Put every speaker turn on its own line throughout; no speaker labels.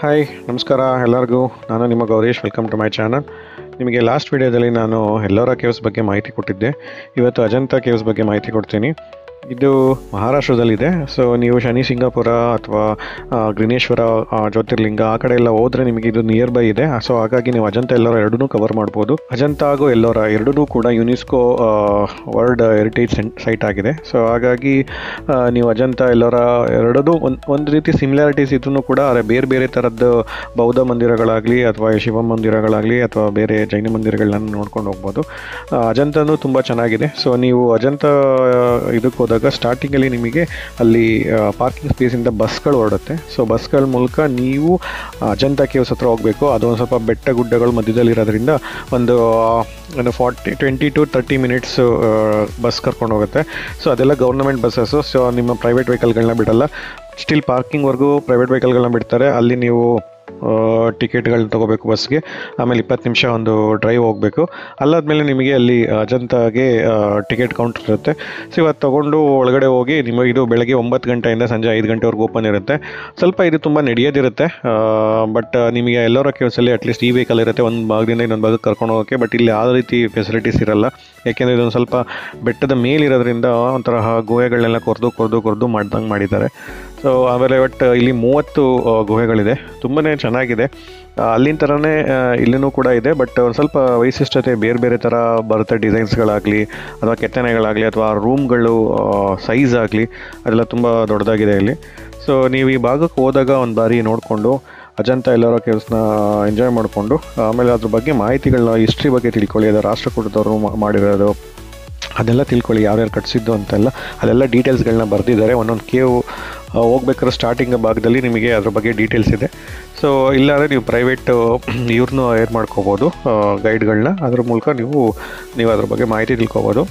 Hi ನಮಸ್ಕಾರ ಎಲ್ಲರಿಗೂ. ನಾನು ನಿಮ್ಮ Gowrish. Welcome to my channel. ನಿಮಗೆ ಲಾಸ್ಟ್ ವಿಡಿಯೋದಲ್ಲಿ ನಾನು ಎಲ್ಲೋರಾ ಕೇವ್ಸ್ ಬಗ್ಗೆ ಮಾಹಿತಿ ಕೊಟ್ಟಿದ್ದೆ. ಇವತ್ತು ಅಜಂತಾ ಕೇವ್ಸ್ ಬಗ್ಗೆ ಮಾಹಿತಿ ಕೊಡ್ತೀನಿ. ಇದು ಮಹಾರಾಷ್ಟ್ರದಲ್ಲಿದೆ. ಸೊ ನೀವು ಶನಿ ಸಿಂಗಾಪುರ ಅಥವಾ ಗ್ರಿನೇಶ್ವರ ಜ್ಯೋತಿರ್ಲಿಂಗ ಆ ಕಡೆ ಎಲ್ಲ ಹೋದರೆ ನಿಮಗೆ ಇದು ನಿಯರ್ ಬೈ ಇದೆ. ಸೊ ಹಾಗಾಗಿ ನೀವು ಅಜಂತಾ ಎಲ್ಲೋರಾ ಎರಡನ್ನೂ ಕವರ್ ಮಾಡ್ಬೋದು. ಅಜಂತಾ ಹಾಗೂ ಎಲ್ಲೋರಾ ಎರಡೂ ಕೂಡ ಯುನೆಸ್ಕೋ ವರ್ಲ್ಡ್ ಹೆರಿಟೇಜ್ ಸೈಟ್ ಆಗಿದೆ. ಸೊ ಹಾಗಾಗಿ ನೀವು ಅಜಂತಾ ಎಲ್ಲೋರಾ ಎರಡೂ ಒಂದು ರೀತಿ ಸಿಮಿಲಾರಿಟೀಸ್ ಇದ್ರೂ ಕೂಡ ಬೇರೆ ಬೇರೆ ಥರದ್ದು ಬೌದ್ಧ ಮಂದಿರಗಳಾಗಲಿ ಅಥವಾ ಶಿವ ಮಂದಿರಗಳಾಗಲಿ ಅಥವಾ ಬೇರೆ ಜೈನ ಮಂದಿರಗಳನ್ನ ನೋಡ್ಕೊಂಡು ಹೋಗ್ಬೋದು. ಅಜಂತಾನೂ ತುಂಬ ಚೆನ್ನಾಗಿದೆ. ಸೊ ನೀವು ಅಜಂತಾ ಇದಕ್ಕೆ ಹೋದಾಗ ಸ್ಟಾರ್ಟಿಂಗಲ್ಲಿ ನಿಮಗೆ ಅಲ್ಲಿ ಪಾರ್ಕಿಂಗ್ ಸ್ಪೇಸಿಂದ ಬಸ್ಗಳು ಹೊರಡುತ್ತೆ. ಸೊ ಬಸ್ಗಳ ಮೂಲಕ ನೀವು ಅಜಂತಾ ಕೇವ್ಸ್ ಹತ್ರ ಹೋಗಬೇಕು. ಅದೊಂದು ಸ್ವಲ್ಪ ಬೆಟ್ಟ ಗುಡ್ಡಗಳು ಮಧ್ಯದಲ್ಲಿರೋದ್ರಿಂದ ಒಂದು 20 to 30 ಮಿನಿಟ್ಸ್ ಬಸ್ ಕರ್ಕೊಂಡು ಹೋಗುತ್ತೆ. ಸೊ ಅದೆಲ್ಲ ಗೌರ್ನಮೆಂಟ್ ಬಸ್ಸಸ್ಸು. ಸೊ ನಿಮ್ಮ ಪ್ರೈವೇಟ್ ವೆಹಿಕಲ್ಗಳನ್ನ ಬಿಡಲ್ಲ. ಸ್ಟಿಲ್ ಪಾರ್ಕಿಂಗ್ವರೆಗೂ ಪ್ರೈವೇಟ್ ವೆಹಿಕಲ್ಗಳನ್ನ ಬಿಡ್ತಾರೆ. ಅಲ್ಲಿ ನೀವು ಟಿಕೆಟ್ಗಳನ್ನ ತೊಗೋಬೇಕು ಬಸ್ಗೆ. ಆಮೇಲೆ 20 ನಿಮಿಷ ಒಂದು ಡ್ರೈವ್ ಹೋಗಬೇಕು. ಅಲ್ಲಾದಮೇಲೆ ನಿಮಗೆ ಅಲ್ಲಿ ಅಜಂತಾಗೆ ಟಿಕೆಟ್ ಕೌಂಟರ್ ಇರುತ್ತೆ. ಸೊ ಇವತ್ತು ತೊಗೊಂಡು ಒಳಗಡೆ ಹೋಗಿ ನಿಮಗೆ ಇದು ಬೆಳಗ್ಗೆ 9 ಗಂಟೆಯಿಂದ ಸಂಜೆ 5 ಗಂಟೆವರೆಗೂ ಓಪನ್ ಇರುತ್ತೆ. ಸ್ವಲ್ಪ ಇದು ತುಂಬ ನಡೆಯೋದಿರುತ್ತೆ. ಬಟ್ ನಿಮಗೆ ಎಲ್ಲೋರಾ ಕೇವ್ಸಲ್ಲಿ ಅಟ್ಲೀಸ್ಟ್ ಈ ವೆಹಿಕಲ್ ಇರುತ್ತೆ ಒಂದು ಭಾಗದಿಂದ ಇನ್ನೊಂದು ಭಾಗಕ್ಕೆ ಕರ್ಕೊಂಡು ಹೋಗೋಕ್ಕೆ. ಬಟ್ ಇಲ್ಲಿ ಯಾವ ರೀತಿ ಫೆಸಿಲಿಟೀಸ್ ಇರಲ್ಲ. ಯಾಕೆಂದರೆ ಇದೊಂದು ಸ್ವಲ್ಪ ಬೆಟ್ಟದ ಮೇಲಿರೋದ್ರಿಂದ ಒಂಥರ ಗುಹೆಗಳನ್ನೆಲ್ಲ ಕೊರೆದು ಮಾಡ್ದಂಗೆ ಮಾಡಿದ್ದಾರೆ. ಸೊ ಆಮೇಲೆ ಇಲ್ಲಿ 30 ಗುಹೆಗಳಿದೆ. ತುಂಬಾ ಚೆನ್ನಾಗಿದೆ. ಅಲ್ಲಿನ ಥರನೇ ಇಲ್ಲಿನೂ ಕೂಡ ಇದೆ. ಬಟ್ ಒಂದು ಸ್ವಲ್ಪ ವೈಶಿಷ್ಟ್ಯತೆ ಬೇರೆ ಬೇರೆ ಥರ ಬರುತ್ತೆ. ಡಿಸೈನ್ಸ್ಗಳಾಗಲಿ ಅಥವಾ ಕೆತ್ತನೆಗಳಾಗಲಿ ಅಥವಾ ರೂಮ್ಗಳು ಸೈಜ್ ಆಗಲಿ ಅದೆಲ್ಲ ತುಂಬ ದೊಡ್ಡದಾಗಿದೆ ಇಲ್ಲಿ. ಸೊ ನೀವು ಈ ಭಾಗಕ್ಕೆ ಹೋದಾಗ ಒಂದು ಬಾರಿ ನೋಡಿಕೊಂಡು ಅಜಂತಾ ಎಲ್ಲೋರಾ ಕೇವ್ಸ್ನ ಎಂಜಾಯ್ ಮಾಡಿಕೊಂಡು ಆಮೇಲೆ ಅದ್ರ ಬಗ್ಗೆ ಮಾಹಿತಿಗಳನ್ನ ಹಿಸ್ಟ್ರಿ ಬಗ್ಗೆ ತಿಳ್ಕೊಳ್ಳಿ. ಅದು ರಾಷ್ಟ್ರಕೂಟದವರು ಮಾಡಿರೋದು ಅದೆಲ್ಲ ತಿಳ್ಕೊಳ್ಳಿ. ಯಾರ್ಯಾರು ಕಟ್ಸಿದ್ದು ಅಂತೆಲ್ಲ ಅಲ್ಲೆಲ್ಲ ಡೀಟೇಲ್ಸ್ಗಳನ್ನ ಬರೆದಿದ್ದಾರೆ. ಒಂದೊಂದು ಕೇವ್ ಹೋಗ್ಬೇಕಾದ್ರೆ ಸ್ಟಾರ್ಟಿಂಗ್ ಭಾಗದಲ್ಲಿ ನಿಮಗೆ ಅದ್ರ ಬಗ್ಗೆ ಡೀಟೇಲ್ಸ್ ಇದೆ. ಸೊ ಇಲ್ಲಾಂದರೆ ನೀವು ಪ್ರೈವೇಟ್ ಇವ್ರನ್ನೂ ಹೈರ್ ಮಾಡ್ಕೋಬೋದು ಗೈಡ್ಗಳನ್ನ. ಅದ್ರ ಮೂಲಕ ನೀವು ಅದ್ರ ಬಗ್ಗೆ ಮಾಹಿತಿ ತಿಳ್ಕೊಬೋದು.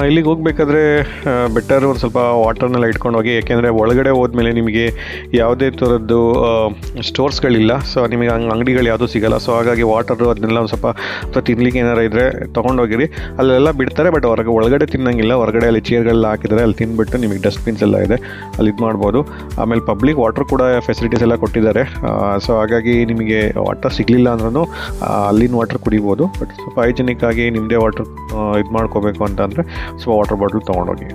ಇಲ್ಲಿಗೆ ಹೋಗ್ಬೇಕಾದ್ರೆ ಬೆಟರ್ ಒಂದು ಸ್ವಲ್ಪ ವಾಟರ್ನೆಲ್ಲ ಇಟ್ಕೊಂಡು ಹೋಗಿ. ಯಾಕೆಂದರೆ ಒಳಗಡೆ ಹೋದ್ಮೇಲೆ ನಿಮಗೆ ಯಾವುದೇ ಥರದ್ದು ಸ್ಟೋರ್ಸ್ಗಳಿಲ್ಲ. ಸೊ ನಿಮಗೆ ಅಂಗಡಿಗಳು ಯಾವುದೂ ಸಿಗೋಲ್ಲ. ಸೊ ಹಾಗಾಗಿ ವಾಟರು ಅದನ್ನೆಲ್ಲ ಒಂದು ಸ್ವಲ್ಪ ತಿನ್ಲಿಕ್ಕೆ ಏನಾರು ಇದ್ದರೆ ತೊಗೊಂಡೋಗಿರಿ. ಅಲ್ಲೆಲ್ಲ ಬಿಡ್ತಾರೆ. ಬಟ್ ಒಳಗಡೆ ತಿನ್ನಂಗಿಲ್ಲ. ಹೊರಗಡೆ ಅಲ್ಲಿ ಚೇರ್ಗಳೆಲ್ಲ ಹಾಕಿದರೆ ಅಲ್ಲಿ ತಿಂದುಬಿಟ್ಟು ನಿಮಗೆ ಡಸ್ಟ್ಬಿನ್ಸ್ ಎಲ್ಲ ಇದೆ, ಅಲ್ಲಿ ಇದು ಮಾಡ್ಬೋದು. ಆಮೇಲೆ ಪಬ್ಲಿಕ್ ವಾಟರ್ ಕೂಡ ಫೆಸಿಲಿಟೀಸ್ ಎಲ್ಲ ಕೊಟ್ಟಿದ್ದಾರೆ. ಸೊ ಹಾಗಾಗಿ ನಿಮಗೆ ವಾಟರ್ ಸಿಗಲಿಲ್ಲ ಅಂದ್ರೂ ಅಲ್ಲಿನ ವಾಟರ್ ಕುಡಿಬೋದು. ಬಟ್ ಸ್ವಲ್ಪ ಹೈಜಿನಿಕ್ ಆಗಿ ನಿಮ್ಮದೇ ವಾಟರ್ ಇದು ಮಾಡ್ಕೋಬೇಕು ಅಂತಂದರೆ ಸೊ ವಾಟರ್ ಬಾಟಲ್ ತೊಗೊಂಡೋಗಿ.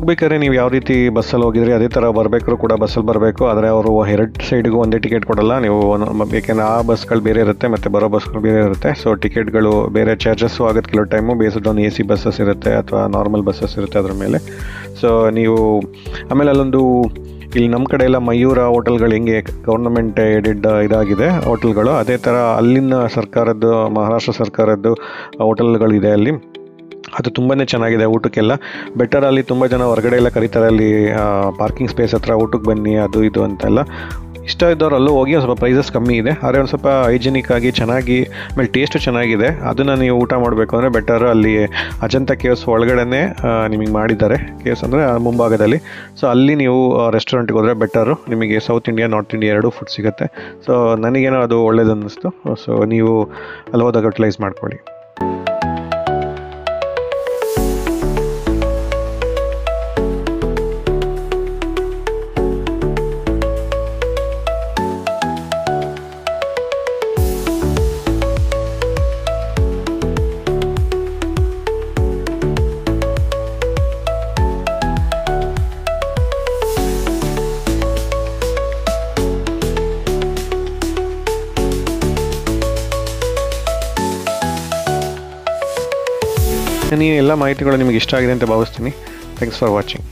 ಹೋಗ್ಬೇಕಾದ್ರೆ ನೀವು ಯಾವ ರೀತಿ ಬಸ್ಸಲ್ಲಿ ಹೋಗಿದ್ರಿ ಅದೇ ಥರ ಬರಬೇಕಾದ್ರೂ ಕೂಡ ಬಸ್ಸಲ್ಲಿ ಬರಬೇಕು. ಆದರೆ ಅವರು ಎರಡು ಸೈಡ್ಗೂ ಒಂದೇ ಟಿಕೆಟ್ ಕೊಡಲ್ಲ. ನೀವು ಏಕೆಂದರೆ ಆ ಬಸ್ಗಳು ಬೇರೆ ಇರುತ್ತೆ ಮತ್ತು ಬರೋ ಬಸ್ಗಳು ಬೇರೆ ಇರುತ್ತೆ. ಸೊ ಟಿಕೆಟ್ಗಳು ಬೇರೆ ಚಾರ್ಜಸ್ಸು ಆಗುತ್ತೆ ಕೆಲವು time. Based on AC buses ಇರುತ್ತೆ ಅಥವಾ ನಾರ್ಮಲ್ ಬಸ್ಸಸ್ ಇರುತ್ತೆ ಅದ್ರ ಮೇಲೆ. ಸೊ ನೀವು ಆಮೇಲೆ ಅಲ್ಲೊಂದು ಇಲ್ಲಿ ನಮ್ಮ ಕಡೆ ಎಲ್ಲ ಮಯೂರ ಹೋಟೆಲ್ಗಳು ಹೆಂಗೆ ಗೌರ್ನಮೆಂಟ್ ಎಡೆಡ್ ಇದಾಗಿದೆ ಹೋಟೆಲ್ಗಳು, ಅದೇ ಥರ ಅಲ್ಲಿನ ಸರ್ಕಾರದ್ದು ಮಹಾರಾಷ್ಟ್ರ ಸರ್ಕಾರದ್ದು ಹೋಟೆಲ್ಗಳಿದೆ ಅಲ್ಲಿ. ಅದು ತುಂಬಾ ಚೆನ್ನಾಗಿದೆ ಊಟಕ್ಕೆಲ್ಲ. ಬೆಟರ್ ಅಲ್ಲಿ ತುಂಬ ಜನ ಹೊರಗಡೆ ಎಲ್ಲ ಕರೀತಾರೆ. ಅಲ್ಲಿ ಪಾರ್ಕಿಂಗ್ ಸ್ಪೇಸ್ ಹತ್ರ ಊಟಕ್ಕೆ ಬನ್ನಿ ಅದು ಇದು ಅಂತೆಲ್ಲ. ಇಷ್ಟ ಇದ್ದವ್ರು ಅಲ್ಲೂ ಹೋಗಿ. ಒಂದು ಸ್ವಲ್ಪ ಪ್ರೈಸಸ್ ಕಮ್ಮಿ ಇದೆ. ಆದರೆ ಒಂದು ಸ್ವಲ್ಪ ಹೈಜಿನಿಕ್ ಆಗಿ ಚೆನ್ನಾಗಿ ಆಮೇಲೆ ಟೇಸ್ಟು ಚೆನ್ನಾಗಿದೆ. ಅದನ್ನು ನೀವು ಊಟ ಮಾಡಬೇಕು ಅಂದರೆ ಬೆಟರ್ ಅಲ್ಲಿ ಅಜಂತಾ ಕೇವ್ಸ್ ಒಳಗಡೆ ನಿಮಗೆ ಮಾಡಿದ್ದಾರೆ. ಕೇವ್ಸ್ ಅಂದರೆ ಮುಂಭಾಗದಲ್ಲಿ. ಸೊ ಅಲ್ಲಿ ನೀವು ರೆಸ್ಟೋರೆಂಟ್ಗೆ ಹೋದರೆ ಬೆಟರು. ನಿಮಗೆ ಸೌತ್ ಇಂಡಿಯಾ ನಾರ್ತ್ ಇಂಡಿಯಾ ಎರಡೂ ಫುಡ್ ಸಿಗುತ್ತೆ. ಸೊ ನನಗೇನೋ ಅದು ಒಳ್ಳೇದು ಅನ್ನಿಸ್ತು. ಸೊ ನೀವು ಅಲ್ಲಿ ಹೋದಾಗ ಯುಟಿಲೈಸ್ ಮಾಡ್ಕೊಳ್ಳಿ. ಈ ಎಲ್ಲ ಮಾಹಿತಿಗಳು ನಿಮಗೆ ಇಷ್ಟ ಆಗಿದೆ ಅಂತ ಭಾವಿಸ್ತೀನಿ. Thanks for watching.